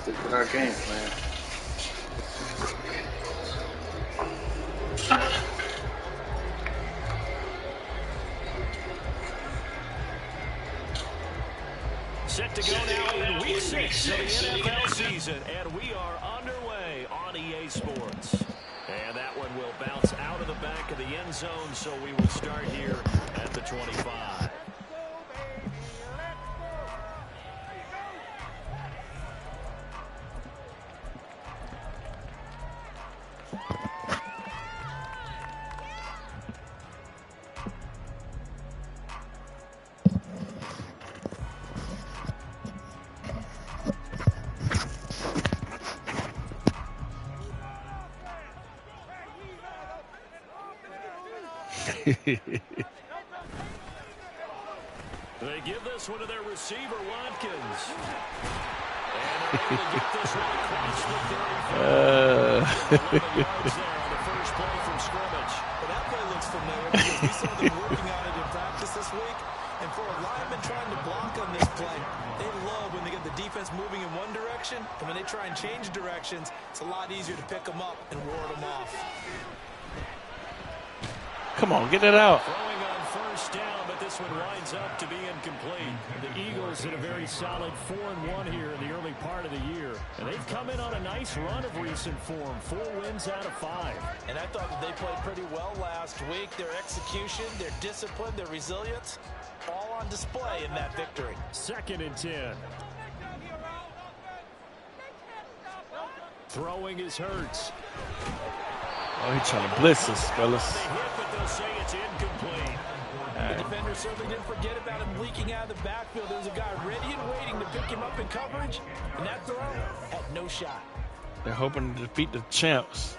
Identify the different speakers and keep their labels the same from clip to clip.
Speaker 1: stick with our game plan.
Speaker 2: Set to go now in Week 6 of the NFL season, and we are underway on EA Sports. And that one will bounce out of the back of the end zone, so we will start here at the 25. They give this one to their receiver, Watkins. And they're able to get this one across the 30. 11 yards there on the first play from scrimmage.
Speaker 3: Well, that play looks familiar because we saw them working on it in practice this week. And for a lineman trying to block on this play, they love when they get the defense moving in one direction. And when they try and change directions, it's a lot easier to pick them up and ward them off.
Speaker 1: Come on, get it out.
Speaker 2: Throwing on first down, but this one winds up to be incomplete. The Eagles in a very solid 4-1 here in the early part of the year. And they've come in on a nice run of recent form. 4 wins out of 5.
Speaker 3: And I thought that they played pretty well last week. Their execution, their discipline, their resilience, all on display in that victory.
Speaker 2: 2nd and 10. Throwing is Hurts.
Speaker 1: Oh, he's trying to blitz us, fellas.
Speaker 2: They hit, but they'll say it's incomplete.
Speaker 3: The defender certainly didn't forget about him leaking out of the backfield. There was a guy ready and waiting to pick him up in coverage, and that throw had no shot.
Speaker 1: They're hoping to defeat the champs.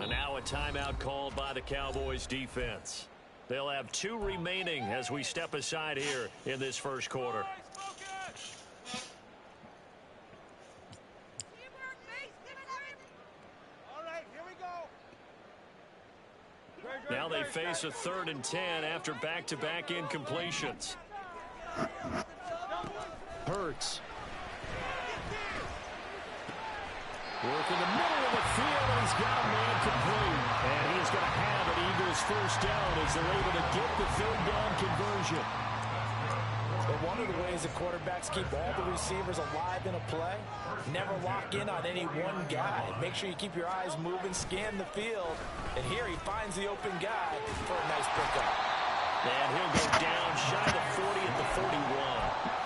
Speaker 2: And now a timeout called by the Cowboys defense. They'll have 2 remaining as we step aside here in this first quarter. Now they face a 3rd and 10 after back-to-back incompletions. Hurts. Work in the middle of the field, and he's got a man complete. And he is going to have an Eagles first down as they're able to get the 3rd down conversion.
Speaker 3: But one of the ways that quarterbacks keep all the receivers alive in a play, never lock in on any one guy. Make sure you keep your eyes moving, scan the field. And here he finds the open guy for a nice pickup.
Speaker 2: And he'll go down shy of 40 at the 41.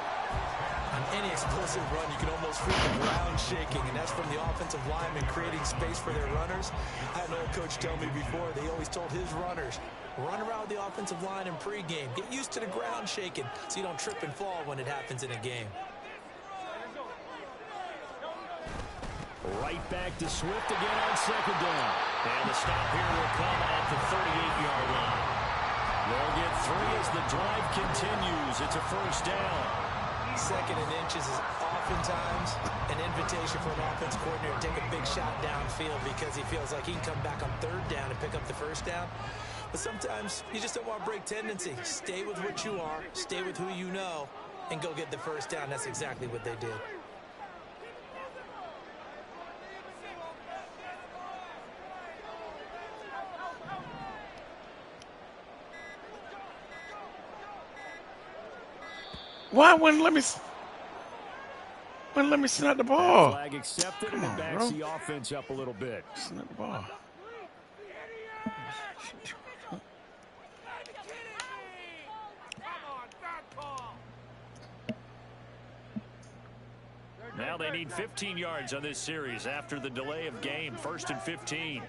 Speaker 3: On any explosive run, you can almost feel the ground shaking, and that's from the offensive linemen creating space for their runners. I had an old coach tell me before, they always told his runners, run around the offensive line in pregame. Get used to the ground shaking so you don't trip and fall when it happens in a game.
Speaker 2: Right back to Swift again on 2nd down. And the stop here will come at the 38-yard line. They'll get 3 as the drive continues. It's a first down.
Speaker 3: 2nd and inches is oftentimes an invitation for an offense coordinator to take a big shot downfield because he feels like he can come back on 3rd down and pick up the first down. But sometimes you just don't want to break tendency. Stay with what you are, stay with who you know, and go get the first down. That's exactly what they did.
Speaker 1: Why wouldn't let me snap the ball?
Speaker 2: Flag accepted, and it backs the offense up a little bit.
Speaker 1: Snap the ball.
Speaker 2: Now they need 15 yards on this series after the delay of game. 1st and 15.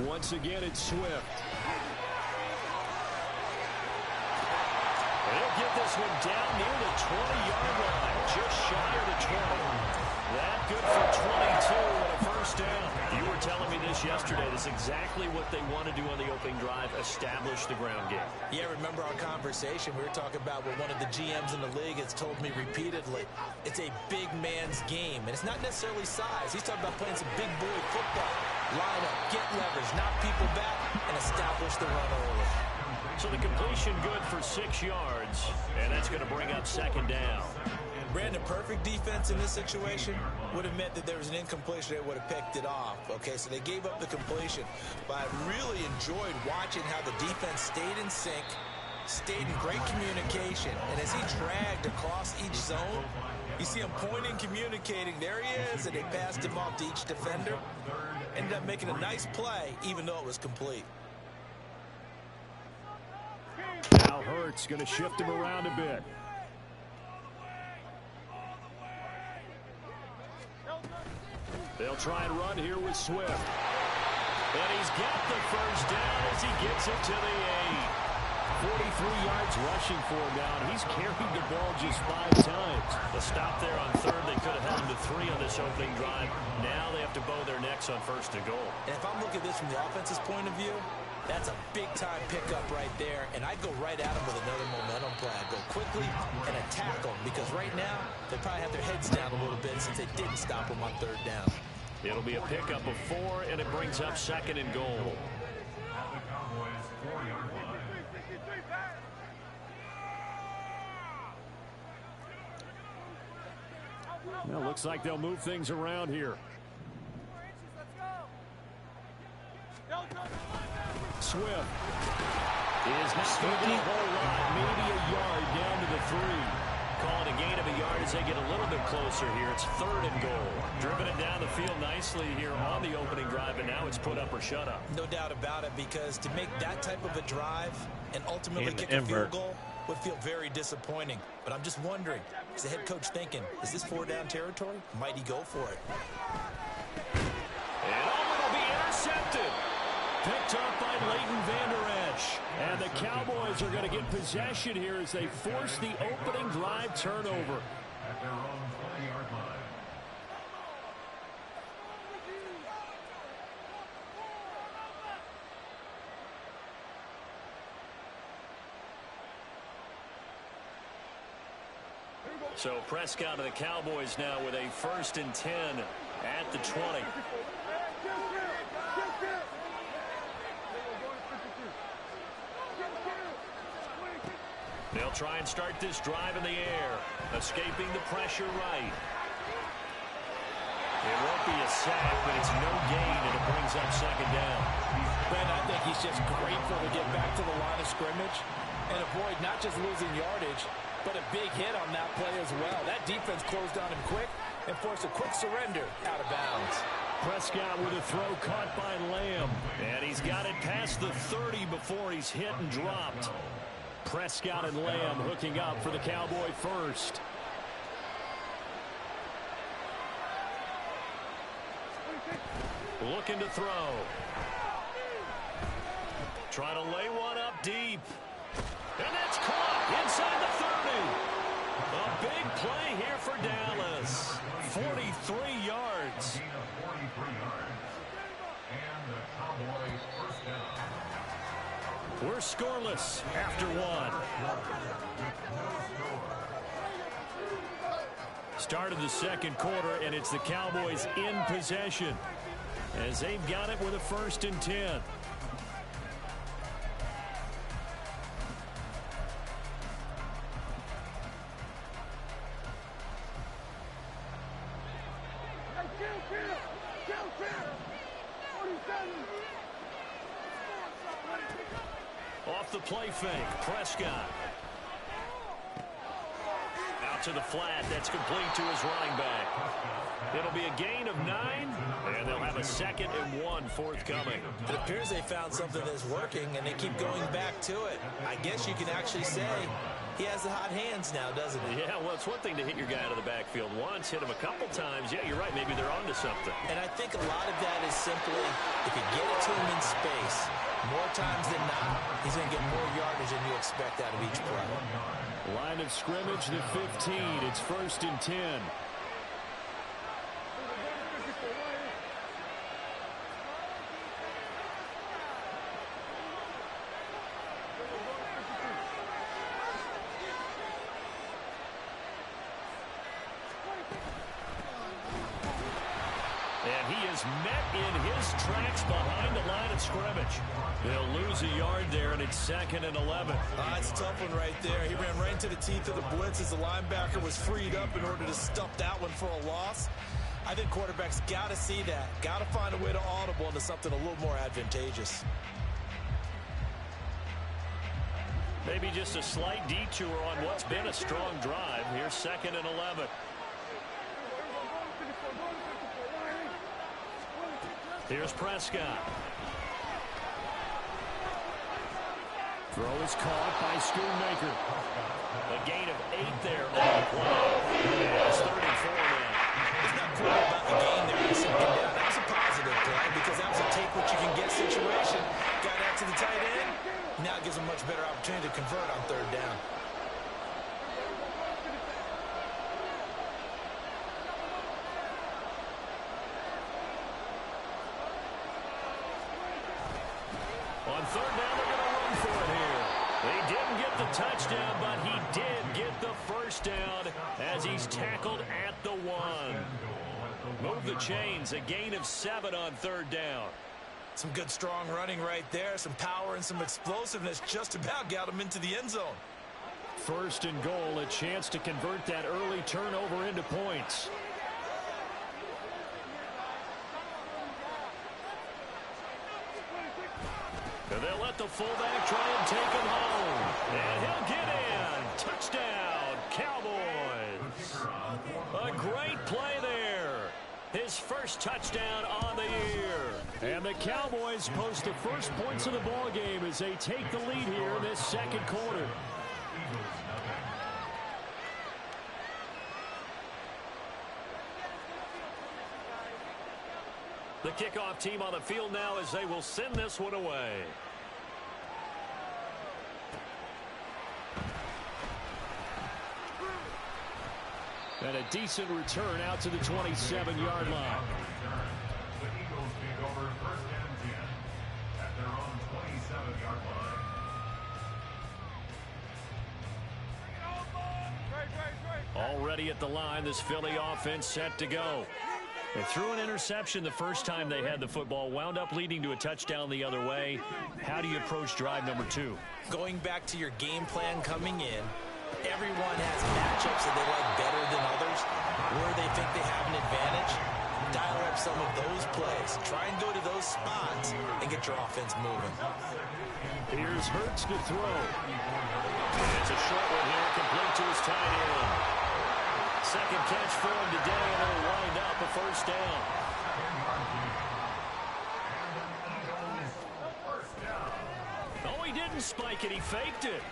Speaker 2: Once again, it's Swift. They'll get this one down near the 20-yard line, just shy of the 20. That good for 22 and a first down. You were telling me this yesterday. That's exactly what they want to do on the opening drive, establish the ground game.
Speaker 3: Yeah, remember our conversation? We were talking about what one of the GMs in the league has told me repeatedly. It's a big man's game, and it's not necessarily size. He's talking about playing some big boy football. Line up, get leverage, knock people back, and establish the run early.
Speaker 2: So the completion good for 6 yards, and that's going to bring up second down.
Speaker 3: Brandon, perfect defense in this situation would have meant that there was an incompletion. They would have picked it off. Okay, so they gave up the completion. But I really enjoyed watching how the defense stayed in sync, stayed in great communication. And as he dragged across each zone, you see him pointing, communicating. There he is, and they passed him off to each defender. Ended up making a nice play, even though it was complete.
Speaker 4: Now Hurts going to shift him around a bit. They'll try and run here with Swift.
Speaker 2: And he's got the first down as he gets it to the 8.
Speaker 4: 43 yards rushing for him now, and he's carried the ball just 5 times.
Speaker 2: The stop there on third, they could have held him to 3 on this opening drive. Now they have to bow their necks on first and goal.
Speaker 3: And if I'm looking at this from the offense's point of view, that's a big-time pickup right there, and I'd go right at him with another momentum play. I'd go quickly and attack them, because right now they probably have their heads down a little bit since they didn't stop him on third down.
Speaker 2: It'll be a pickup of 4, and it brings up second and goal.
Speaker 4: Well, looks like they'll move things around here. Swift
Speaker 2: Is not moving a whole lot, maybe a yard down to the 3. Call it a gain of a yard as they get a little bit closer here. It's third and goal. Driven it down the field nicely here on the opening drive, and now it's put up or shut up.
Speaker 3: No doubt about it, because to make that type of a drive and ultimately kick a field goal would feel very disappointing. But I'm just wondering, is the head coach thinking, is this 4-down territory? Might he go for it?
Speaker 2: And it'll be intercepted.
Speaker 4: picked up by Leighton Vander Esch. And the Cowboys are going to get possession here as they force the opening drive turnover.
Speaker 2: So Prescott of the Cowboys now with a 1st and 10 at the 20. They'll try and start this drive in the air, escaping the pressure right. It won't be a sack, but it's no gain, and it brings up 2nd down.
Speaker 3: Ben, I think he's just grateful to get back to the line of scrimmage and avoid not just losing yardage, but a big hit on that play as well. That defense closed on him quick and forced a quick surrender out of bounds.
Speaker 4: Prescott with a throw caught by Lamb.
Speaker 2: And he's got it past the 30 before he's hit and dropped.
Speaker 4: Prescott and Lamb hooking up for the Cowboy first.
Speaker 2: Looking to throw. Trying to lay one up deep. And that's caught inside the 30. A big play here for Dallas. 43 yards. We're scoreless after 1. Start of the 2nd quarter, and it's the Cowboys in possession as they've got it with a 1st and 10. Off the play fake, Prescott. Out to the flat, that's complete to his running back. It'll be a gain of 9, and they'll have a 2nd and 1 forthcoming.
Speaker 3: It appears they found something that's working, and they keep going back to it. I guess you can actually say he has the hot hands now, doesn't he?
Speaker 2: Yeah, well, it's one thing to hit your guy out of the backfield once, hit him a couple times. Yeah, you're right, maybe they're onto something.
Speaker 3: And I think a lot of that is simply, if you get it to him in space, more times than not, he's going to get more yardage than you expect out of each play.
Speaker 4: Line of scrimmage, the 15. It's 1st and 10. is met in his tracks behind the line of scrimmage. They'll lose a yard there, and it's 2nd and 11.
Speaker 3: It's a tough one right there. He ran right into the teeth of the blitz as the linebacker was freed up in order to stuff that one for a loss. I think quarterbacks got to see that. Got to find a way to audible into something a little more advantageous.
Speaker 4: Maybe just a slight detour on what's been a strong drive. Here's 2nd and 11. Here's Prescott. Throw is caught by Schoonmaker. A gain of 8 there on the play. It's 3rd and 4 now.
Speaker 3: It's not quite about the gain there. That was a positive play because that was a take-what-you-can-get situation. Got out to the tight end. Now it gives him a much better opportunity to convert on 3rd down.
Speaker 4: On 3rd down, they're going to run for it here. They didn't get the touchdown, but he did get the 1st down as he's tackled at the 1. Move the chains, a gain of 7 on 3rd down.
Speaker 3: Some good, strong running right there. Some power and some explosiveness just about got him into the end zone.
Speaker 4: 1st and goal, a chance to convert that early turnover into points. And they'll let the fullback try and take him home. And he'll get in. Touchdown, Cowboys. A great play there. His first touchdown on the year. And the Cowboys post the first points of the ball game as they take the lead here in this 2nd quarter. The kickoff team on the field now as they will send this one away. And a decent return out to the 27-yard line.
Speaker 5: The Eagles take over 1st and 10 at their own 27-yard line.
Speaker 4: Already at the line, this Philly offense set to go. They threw an interception the first time they had the football, wound up leading to a touchdown the other way. How do you approach drive number 2?
Speaker 3: Going back to your game plan coming in, everyone has matchups that they like better than others, where they think they have an advantage. Dial up some of those plays. Try and go to those spots and get your offense moving.
Speaker 4: Here's Hurts to throw. It's a short one here, complete to his tight end. Second catch for him today, and it'll wind up a 1st down. Oh, he didn't spike it. He faked it.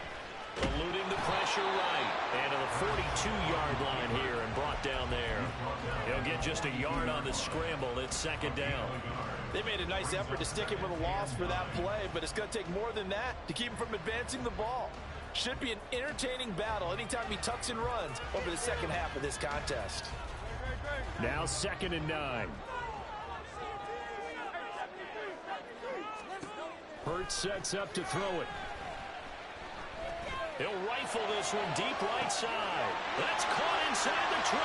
Speaker 4: Eluding the pressure right. And to the 42-yard line here and brought down there. He'll get just a yard on the scramble. It's 2nd down.
Speaker 6: They made a nice effort to stick him with a loss for that play, but it's going to take more than that to keep him from advancing the ball. Should be an entertaining battle anytime he tucks and runs over the second half of this contest.
Speaker 4: Now 2nd and 9. Hurts sets up to throw it. He'll rifle this one deep right side. That's caught inside the 20.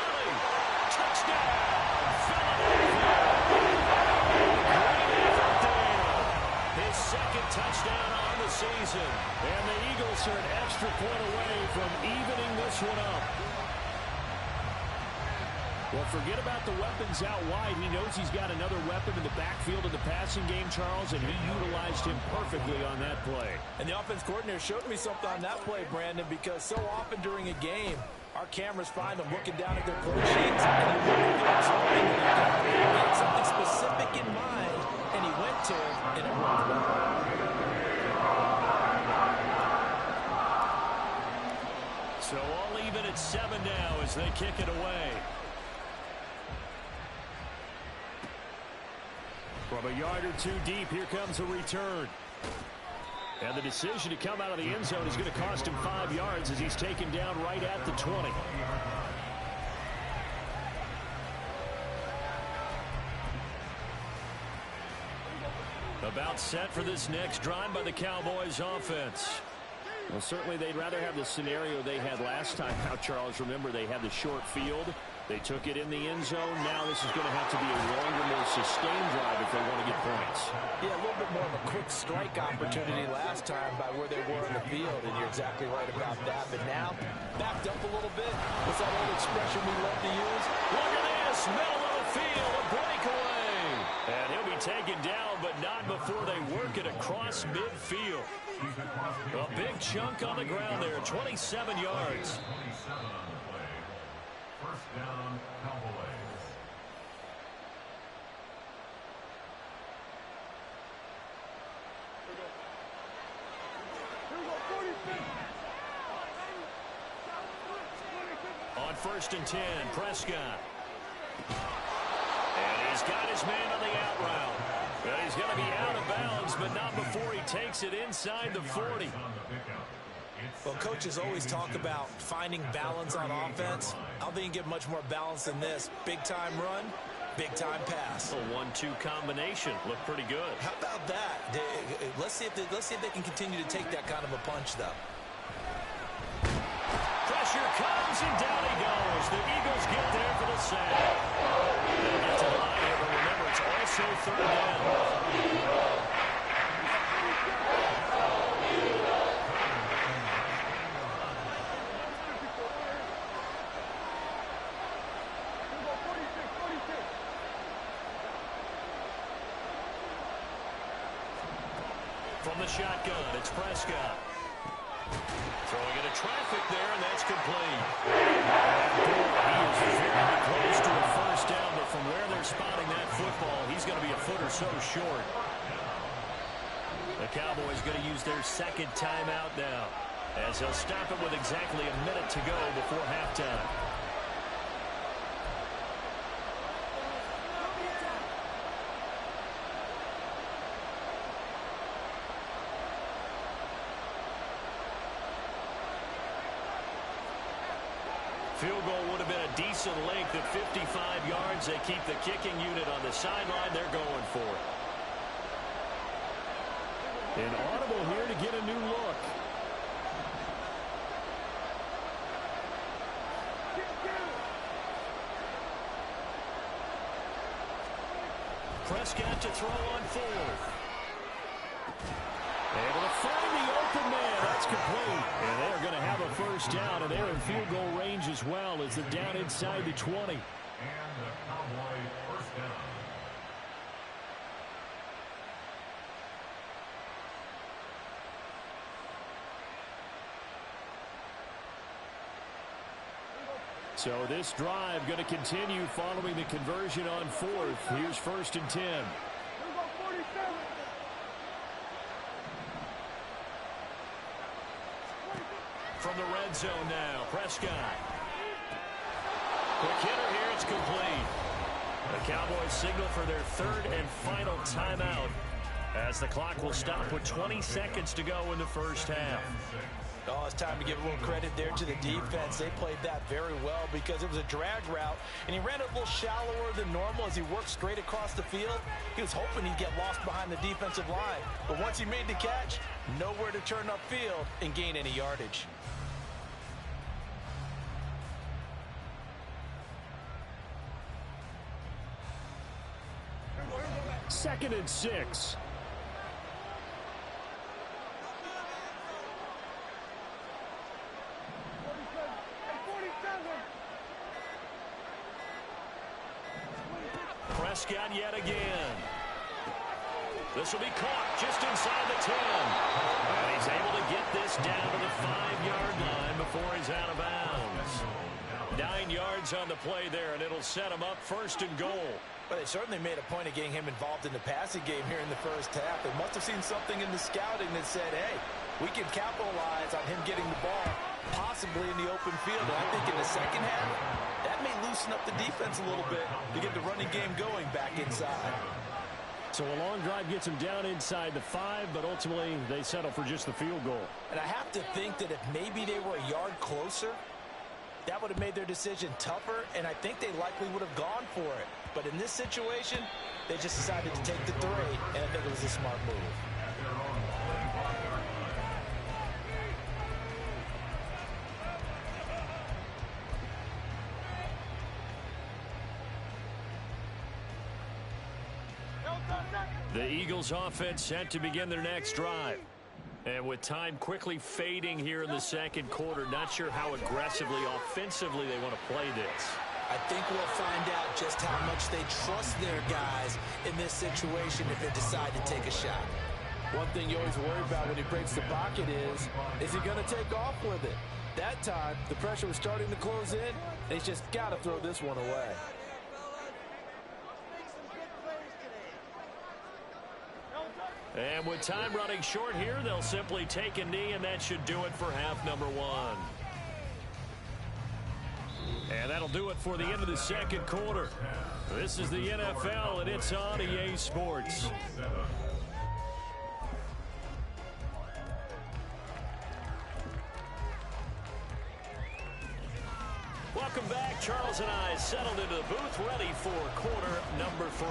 Speaker 4: Touchdown, Philadelphia. Great effort there. His 2nd touchdown on the season. And the Eagles are an extra point away from evening this one up. Well, forget about the weapons out wide. He knows he's got another weapon in the backfield in the passing game, Charles, and he utilized him perfectly on that play.
Speaker 6: And the offense coordinator showed me something on that play, Brandon, because so often during a game, our cameras find them looking down at their play sheets, and he had something specific in mind, and he went to it, and it worked well.
Speaker 4: So all even at 7 now as they kick it away. From a yard or 2 deep, here comes a return. And the decision to come out of the end zone is going to cost him 5 yards as he's taken down right at the 20. About set for this next drive by the Cowboys offense. Well, certainly they'd rather have the scenario they had last time. Now, Charles, remember they had the short field.
Speaker 2: They took it in the end zone. Now this is going to have to be a longer, more sustained drive if they want to get points.
Speaker 3: Yeah, a little bit more of a quick strike opportunity last time by where they were in the field, and you're exactly right about that. But now, backed up a little bit. What's that old expression we love to use?
Speaker 2: Look at this, middle of the field, a breakaway. And he'll be taken down, but not before they work it across midfield. A big chunk on the ground there, 27 yards.
Speaker 5: 27 on the play. First down, Cowboys.
Speaker 2: On 1st and 10, Prescott. And he's got his man on the out route. Well, he's going to be out of bounds, but not before he takes it inside the 40.
Speaker 3: Well, coaches always talk about finding balance on offense. I don't think you get much more balance than this. Big-time run, big-time pass.
Speaker 2: A 1-2 combination. Looked pretty good.
Speaker 3: How about that? Let's see if they can continue to take that kind of a punch, though.
Speaker 2: Pressure comes, and down he goes. The Eagles get there for the sack. They'll get to the line here, but remember, it's also 3rd down. From the shotgun, it's Prescott. Throwing into traffic there, and that's complete. He is very close to a first down, but from where they're spotting that football, he's going to be a foot or so short. The Cowboys going to use their second timeout now, as they'll stop it with exactly a minute to go before halftime. Field goal would have been a decent length at 55 yards. They keep the kicking unit on the sideline. They're going for it. An audible here to get a new look. Prescott to throw on 4th. Able to find the open man. That's complete. And they're going to have a first down, and they're in field goal range as well as they're down inside the 20.
Speaker 5: And the Cowboy first down.
Speaker 2: So this drive going to continue following the conversion on 4th. Here's 1st and 10. From the red zone now, Prescott. Quick hitter here, it's complete. The Cowboys signal for their 3rd and final timeout as the clock will stop with 20 seconds to go in the first half.
Speaker 3: Oh, it's time to give a little credit there to the defense. They played that very well because it was a drag route, and he ran it a little shallower than normal as he worked straight across the field. He was hoping he'd get lost behind the defensive line, but once he made the catch, nowhere to turn upfield and gain any yardage.
Speaker 2: 2nd and 6. Prescott yet again. This will be caught just inside the 10. And he's able to get this down to the 5-yard line before he's out of bounds. 9 yards on the play there, and it'll set him up 1st and goal.
Speaker 3: But they certainly made a point of getting him involved in the passing game here in the first half. They must have seen something in the scouting that said, hey, we can capitalize on him getting the ball, possibly in the open field. And I think in the second half, that may loosen up the defense a little bit to get the running game going back inside.
Speaker 2: So a long drive gets them down inside the 5, but ultimately they settle for just the field goal.
Speaker 3: And I have to think that if maybe they were a yard closer, that would have made their decision tougher, and I think they likely would have gone for it. But in this situation, they just decided to take the 3, and I think it was a smart move.
Speaker 2: The Eagles offense set to begin their next drive. And with time quickly fading here in the second quarter, not sure how aggressively, offensively they want to play this.
Speaker 3: I think we'll find out just how much they trust their guys in this situation if they decide to take a shot.
Speaker 6: One thing you always worry about when he breaks the pocket is he going to take off with it? That time, the pressure was starting to close in, and he's just got to throw this one away.
Speaker 2: And with time running short here, they'll simply take a knee, and that should do it for half number one. And that'll do it for the end of the second quarter. This is the NFL, and it's on EA Sports. Welcome back. Charles and I settled into the booth, ready for quarter number 3.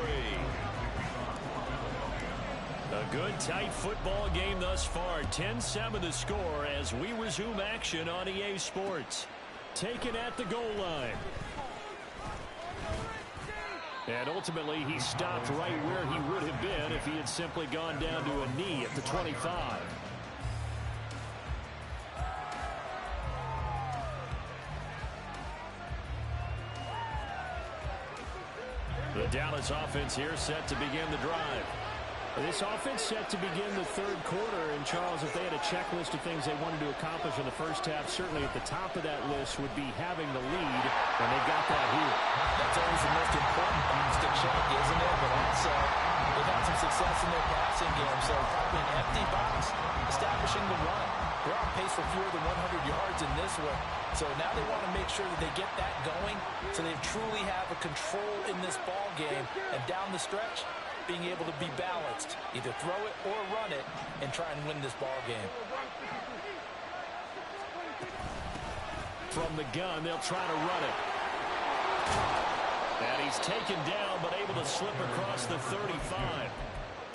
Speaker 2: A good, tight football game thus far. 10-7 the score as we resume action on EA Sports. Taken at the goal line. And ultimately, he stopped right where he would have been if he had simply gone down to a knee at the 25. The Dallas offense here set to begin the drive. This offense set to begin the third quarter. And, Charles, if they had a checklist of things they wanted to accomplish in the first half, certainly at the top of that list would be having the lead, and they got that here.
Speaker 6: That's always the most important things to check, isn't it? But also, they've had some success in their passing game, so probably an empty box, establishing the run. They're on pace for fewer than 100 yards in this one. So now they want to make sure that they get that going so they truly have a control in this ball game. And down the stretch, being able to be balanced, either throw it or run it, and try and win this ball game.
Speaker 2: From the gun, they'll try to run it. And he's taken down, but able to slip across the 35.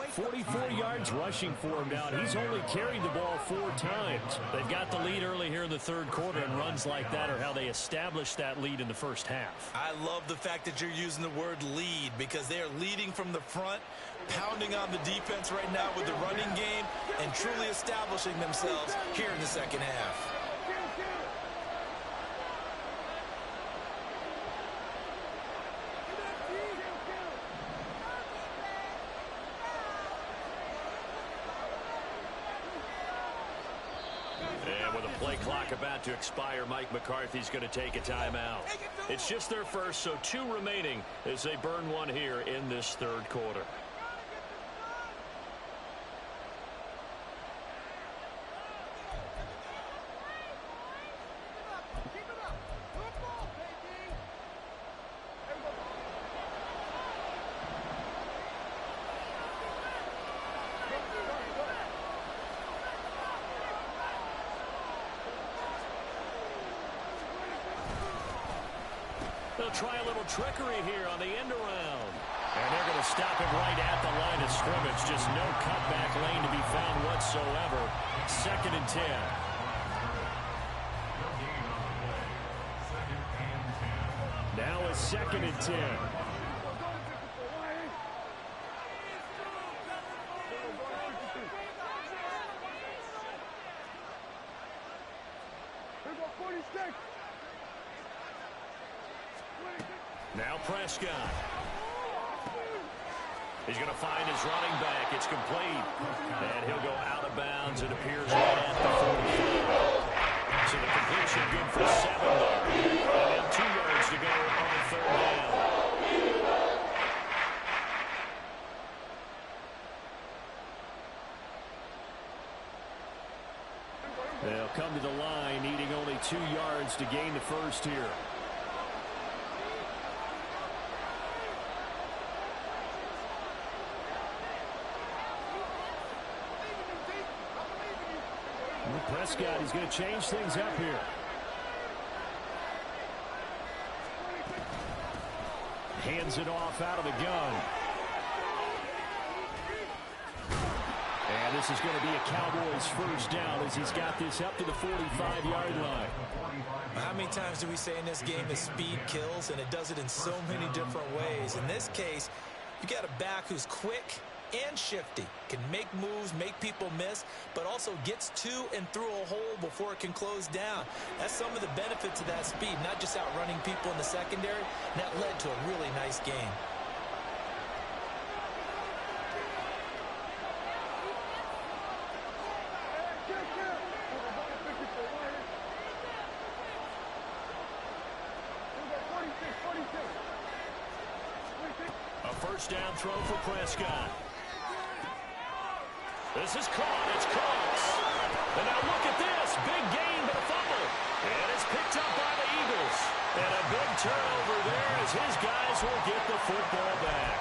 Speaker 2: 44 yards rushing for him now. He's only carried the ball 4 times. They've got the lead early here in the third quarter, and runs like that are how they established that lead in the first half.
Speaker 3: I love the fact that you're using the word lead because they are leading from the front, pounding on the defense right now with the running game, and truly establishing themselves here in the second half.
Speaker 2: Play clock about to expire. Mike McCarthy's going to take a timeout. It's just their first, so 2 remaining as they burn one here in this third quarter. They'll try a little trickery here on the end around. And they're going to stop him right at the line of scrimmage. Just no cutback lane to be found whatsoever. 2nd and 10. Now a 2nd and 10. Now Prescott. He's going to find his running back. It's complete. And he'll go out of bounds. It appears right at the 45. So the completion good for 7 there. And now 2 yards to go on the third down. They'll come to the line, needing only 2 yards to gain the first here. Prescott, he's going to change things up here. Hands it off out of the gun. And this is going to be a Cowboys first down as he's got this up to the 45-yard line.
Speaker 3: How many times do we say in this game that speed kills, and it does it in so many different ways? In this case, you got a back who's quick, and shifty. Can make moves, make people miss, but also gets to and through a hole before it can close down. That's some of the benefits of that speed, not just outrunning people in the secondary. And that led to a really nice game.
Speaker 2: A first down throw for Prescott. This is caught. It's close. And now look at this. Big gain, but a fumble. And it's picked up by the Eagles. And a big turnover there as his guys will get the football back.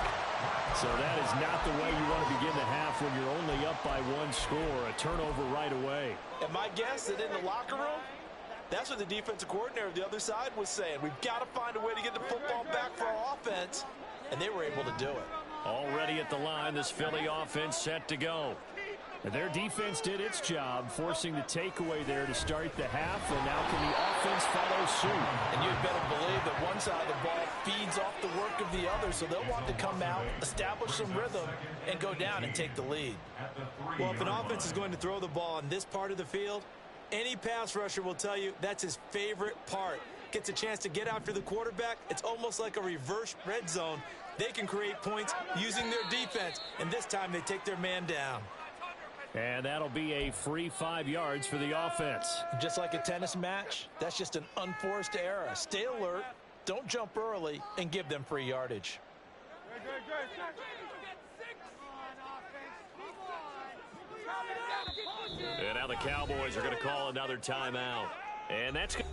Speaker 2: So that is not the way you want to begin the half when you're only up by one score. A turnover right away.
Speaker 6: And my guess that in the locker room, that's what the defensive coordinator of the other side was saying. We've got to find a way to get the football back for our offense. And they were able to do it.
Speaker 2: Already at the line, this Philly offense set to go. And their defense did its job, forcing the takeaway there to start the half, and now can the offense follow suit?
Speaker 6: And you'd better believe that one side of the ball feeds off the work of the other, so they'll want to come out, establish some rhythm, and go down and take the lead.
Speaker 3: Well, if an offense is going to throw the ball in this part of the field, any pass rusher will tell you that's his favorite part. Gets a chance to get after the quarterback. It's almost like a reverse red zone. They can create points using their defense, and this time they take their man down.
Speaker 2: And that'll be a free 5 yards for the offense.
Speaker 6: Just like a tennis match, that's just an unforced error. Stay alert, don't jump early, and give them free yardage.
Speaker 2: And now the Cowboys are going to call another timeout. And that's good.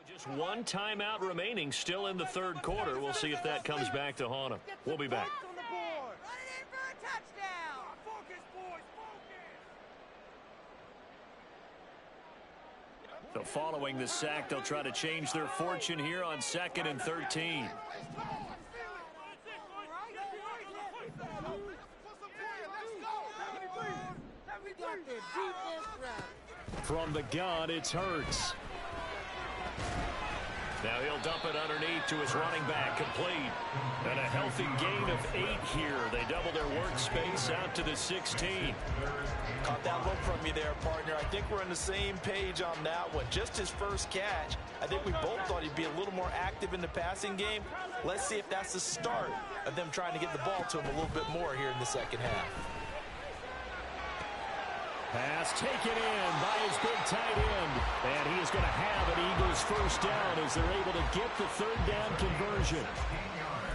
Speaker 2: Just one timeout remaining still in the third quarter. We'll see if that comes back to haunt them. We'll be back. So following the sack, they'll try to change their fortune here on 2nd and 13. From the gun, it's Hurts. Now he'll dump it underneath to his running back, complete. And a healthy gain of 8 here. They double their workspace out to the 16.
Speaker 6: Caught that look from you there, partner. I think we're on the same page on that one. Just his first catch. I think we both thought he'd be a little more active in the passing game. Let's see if that's the start of them trying to get the ball to him a little bit more here in the second half.
Speaker 2: Pass taken in by his big tight end. And he is going to have an Eagles first down as they're able to get the third down conversion.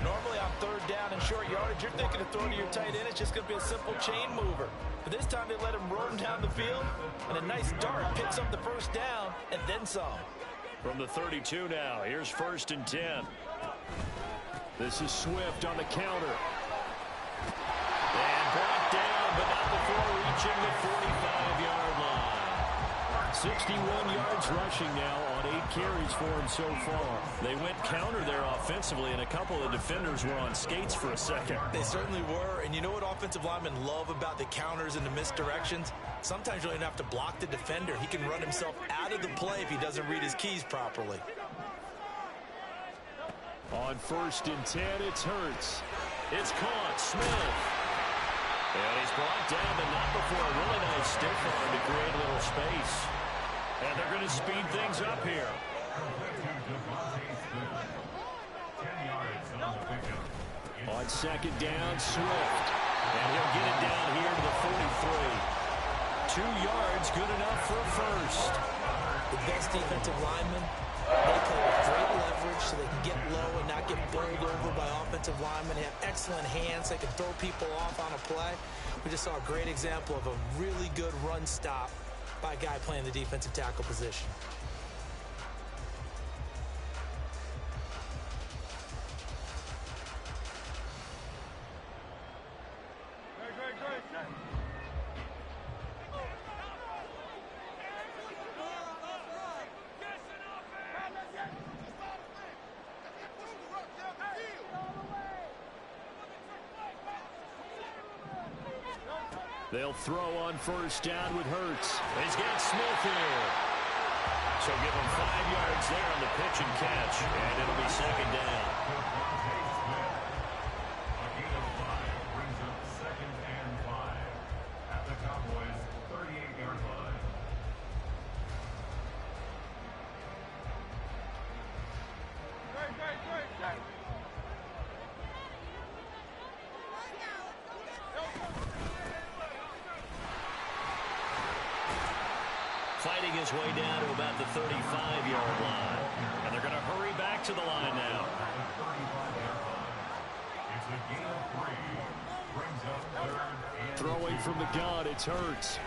Speaker 6: Normally on third down and short yardage, you're thinking of throwing to your tight end. It's just going to be a simple chain mover. But this time they let him run down the field. And a nice dart picks up the first down and then some.
Speaker 2: From the 32 now, here's 1st and 10. This is Swift on the counter. And brought down, but not before reaching the 45-yard line. 61 yards rushing now on 8 carries for him so far. They went counter there offensively, and a couple of defenders were on skates for a second.
Speaker 3: They certainly were, and you know what offensive linemen love about the counters and the misdirections? Sometimes you don't even have to block the defender. He can run himself out of the play if he doesn't read his keys properly.
Speaker 2: On 1st and 10, it's Hurts. It's caught. Smith. And he's brought down, but not before a really nice stiff arm to create a little space. And they're going to speed things up here. On 2nd down, Swift. And he'll get it down here to the 43. 2 yards, good enough for a first.
Speaker 3: The best defensive linemen, they play with great leverage so they can get low and not get bowled over by offensive linemen. They have excellent hands. They can throw people off on a play. We just saw a great example of a really good run stop by a guy playing the defensive tackle position.
Speaker 2: They'll throw on 1st down with Hurts. He's got Smith here. So give him 5 yards there on the pitch and catch, and it'll be 2nd down.
Speaker 5: A gain of 5 brings up 2nd and 5 at the Cowboys' 38-yard line.
Speaker 2: Fighting his way down to about the 35-yard line. And they're going to hurry back to the line now.
Speaker 5: It's a gain of 3. Brings up 3rd and
Speaker 2: Throwing from the gun, it's Hurts.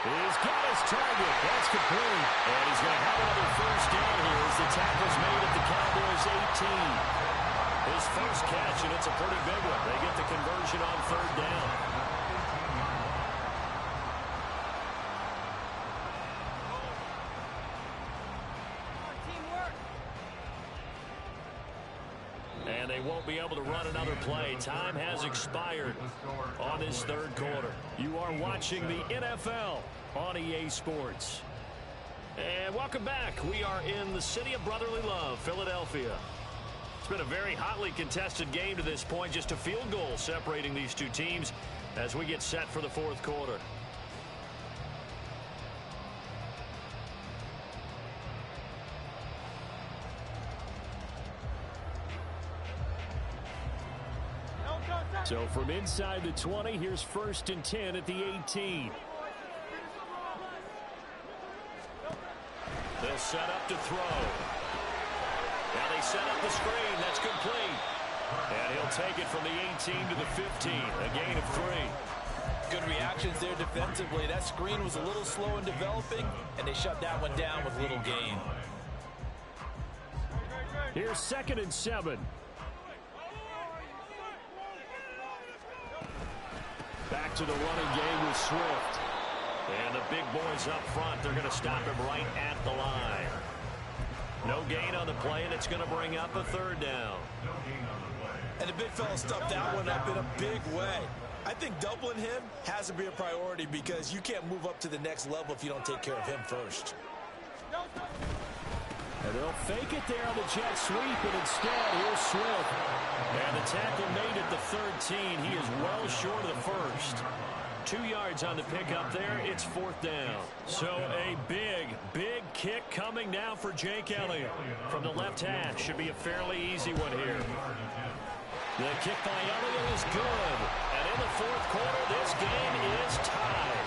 Speaker 2: He's got his target. That's complete. And he's going to have another first down here as the tackle's made at the Cowboys' 18. His first catch, and it's a pretty big one. They get the conversion on 3rd down. And they won't be able to run another play. Time has expired on this 3rd quarter. You are watching the NFL on EA Sports. And welcome back. We are in the city of brotherly love, Philadelphia. It's been a very hotly contested game to this point. Just a field goal separating these two teams as we get set for the 4th quarter. So from inside the 20, here's 1st and 10 at the 18. They'll set up to throw. Now they set up the screen. That's complete. And he'll take it from the 18 to the 15. A gain of 3.
Speaker 3: Good reactions there defensively. That screen was a little slow in developing, and they shut that one down with little gain.
Speaker 2: Here's 2nd and 7. Back to the running game with Swift. And the big boys up front, they're going to stop him right at the line. No gain on the play, and it's going to bring up a 3rd down.
Speaker 3: And the big fella stuffed that one up in a big way. I think doubling him has to be a priority because you can't move up to the next level if you don't take care of him first.
Speaker 2: And they'll fake it there on the jet sweep, and instead, here's Swift. And the tackle made at the 13. He is well short of the first. 2 yards on the pickup there. It's 4th down. So a big, big kick coming now for Jake Elliott. From the left hash. Should be a fairly easy one here. The kick by Elliott is good. And in the 4th quarter, this game is tied.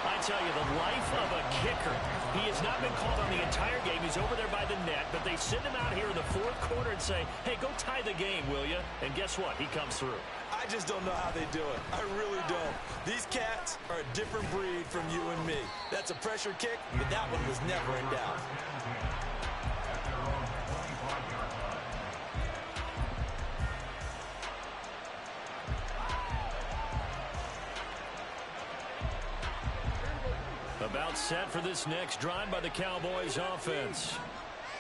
Speaker 2: I tell you, the life of a kicker. He has not been called on the entire game. He's over there by the net, but they send him out here in the 4th quarter and say, hey, go tie the game, will you? And guess what? He comes through.
Speaker 3: I just don't know how they do it. I really don't. These cats are a different breed from you and me. That's a pressure kick, but that one was never in doubt.
Speaker 2: About set for this next drive by the Cowboys offense.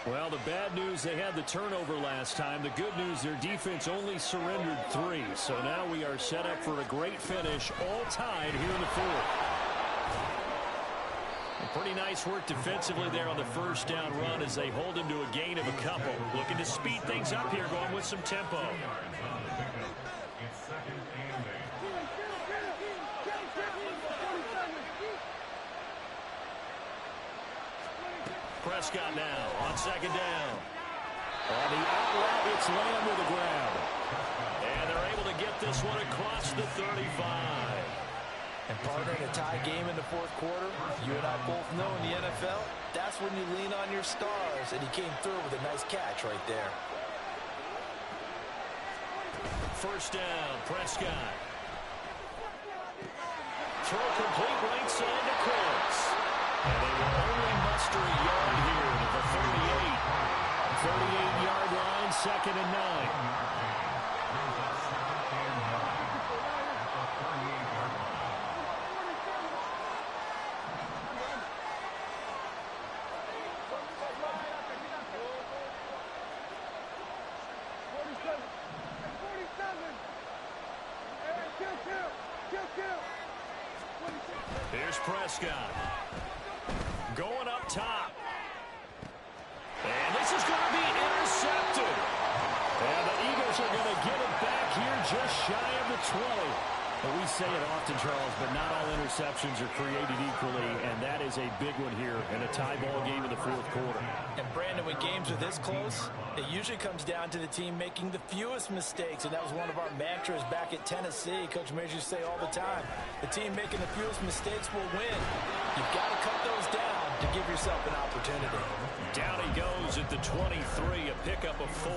Speaker 2: Well, the bad news, they had the turnover last time. The good news, their defense only surrendered 3. So now we are set up for a great finish, all tied here in the fourth. Pretty nice work defensively there on the first down run as they hold him to a gain of a couple. Looking to speed things up here, going with some tempo. Prescott now on second down. On the outlet, it's Lamb with a grab. And they're able to get this one across the 35.
Speaker 6: And partner, in a tie game in the fourth quarter, you and I both know in the NFL, that's when you lean on your stars, and he came through with a nice catch right there.
Speaker 2: First down, Prescott. Throw complete right side to Cooks. And they will only muster a yard here to the 38. 38-yard line, 2nd and 9. Here's Prescott. Going up top. And this is going to be intercepted. And the Eagles are going to get it back here just shy of the 20. Well, we say it often, Charles, but not all interceptions are created equally, and that is a big one here in a tie ball game in the fourth quarter.
Speaker 6: And Brandon, when games are this close, it usually comes down to the team making the fewest mistakes, and that was one of our mantras back at Tennessee. Coach Mears used to say all the time, the team making the fewest mistakes will win. You've got to cut those down to give yourself an opportunity.
Speaker 2: Down he goes at the 23, a pickup of 4.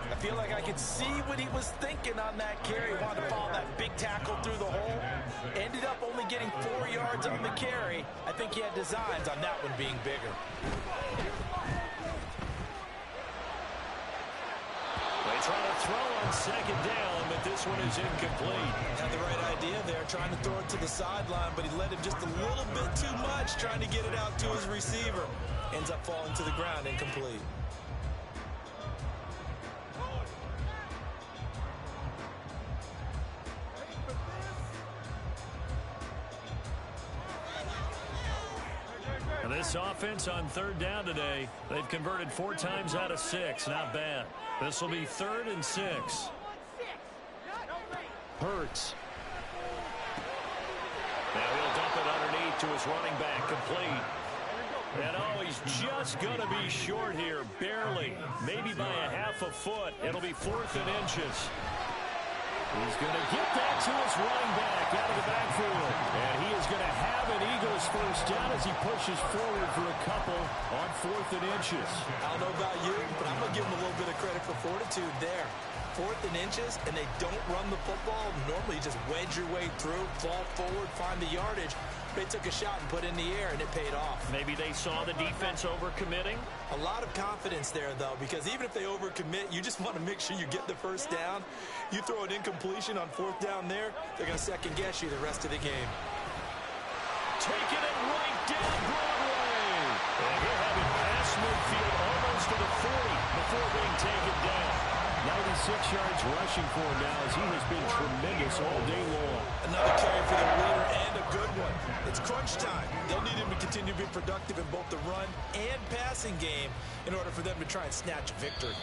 Speaker 6: I feel like I could see what he was thinking on that carry. Wanted to follow that big tackle through the hole. Ended up only getting 4 yards on the carry. I think he had designs on that one being bigger.
Speaker 2: They try to throw on second down, but this one is incomplete.
Speaker 6: Had the right idea there, trying to throw it to the sideline, but he led him just a little bit too much, trying to get it out to his receiver. Ends up falling to the ground, incomplete.
Speaker 2: This offense on third down today, they've converted 4 times out of 6. Not bad. This will be 3rd and 6. Hurts. Now he'll dump it underneath to his running back, complete. And oh, he's just going to be short here, barely. Maybe by a half a foot. It'll be 4th and inches. He's going to get that to his running back out of the backfield. And he is going to have an Eagles first down as he pushes forward for a couple on 4th and inches.
Speaker 6: I don't know about you, but I'm going to give him a little bit of credit for fortitude there. 4th and inches, and they don't run the football. Normally, you just wedge your way through, fall forward, find the yardage. They took a shot and put it in the air, and it paid off.
Speaker 2: Maybe they saw the defense overcommitting.
Speaker 6: A lot of confidence there, though, because even if they overcommit, you just want to make sure you get the first down. You throw an incompletion on 4th down there, they're going to second-guess you the rest of the game.
Speaker 2: Taking it right down Broadway. And he'll have it past midfield almost to the 40 before being taken down. 96 yards rushing for him now as he has been tremendous all day long.
Speaker 6: Another carry for the leader and a good one. It's crunch time. They'll need him to continue to be productive in both the run and passing game in order for them to try and snatch a victory.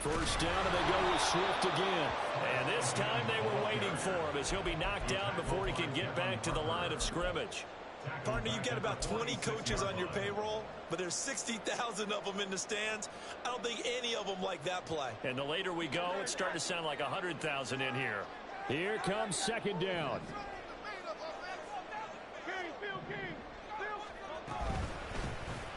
Speaker 2: First down, and they go with Swift again. And this time they were waiting for him as he'll be knocked down before he can get back to the line of scrimmage.
Speaker 6: Partner, you've got about 20 coaches on your payroll, but there's 60,000 of them in the stands. I don't think any of them like that play.
Speaker 2: And the later we go, it's starting to sound like 100,000 in here. Here comes second down.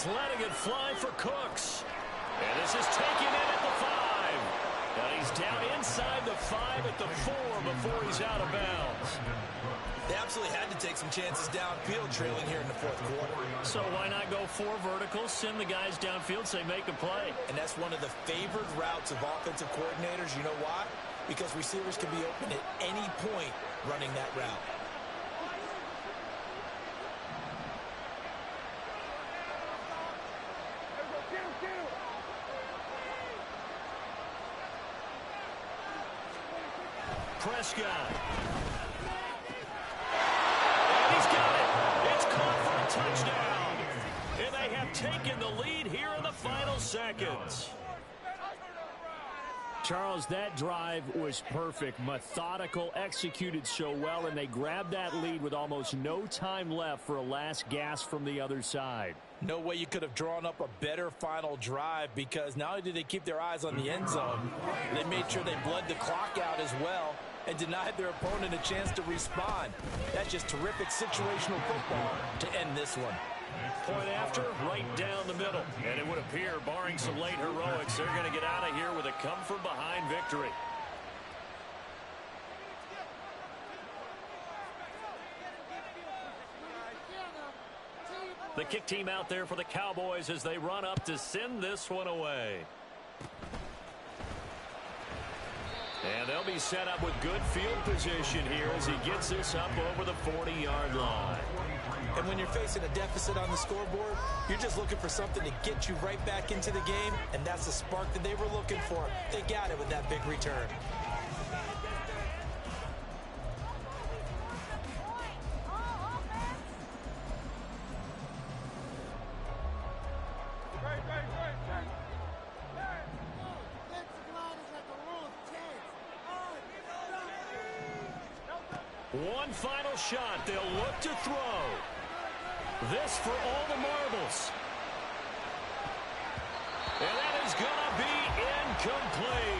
Speaker 2: He's letting it fly for Cooks. And this is taken in at the 5. And he's down inside the 5 at the 4 before he's out of bounds.
Speaker 6: They absolutely had to take some chances downfield trailing here in the fourth quarter.
Speaker 2: So why not go 4 verticals, send the guys downfield, say make a play?
Speaker 6: And that's one of the favored routes of offensive coordinators. You know why? Because receivers can be open at any point running that route.
Speaker 2: Prescott. And he's got it. It's caught for a touchdown. And they have taken the lead here in the final seconds.
Speaker 4: Charles, that drive was perfect. Methodical, executed so well, and they grabbed that lead with almost no time left for a last gasp from the other side.
Speaker 6: No way you could have drawn up a better final drive, because not only did they keep their eyes on the end zone, they made sure they bled the clock out as well and denied their opponent a chance to respond. That's just terrific situational football to end this one.
Speaker 2: Point after, right down the middle. And it would appear, barring some late heroics, they're going to get out of here with a come-from-behind victory. The kick team out there for the Cowboys as they run up to send this one away. And they'll be set up with good field position here as he gets this up over the 40-yard line.
Speaker 6: And when you're facing a deficit on the scoreboard, you're just looking for something to get you right back into the game, and that's the spark that they were looking for. They got it with that big return.
Speaker 2: One final shot. They'll look to throw. This for all the marbles. And that is going to be incomplete.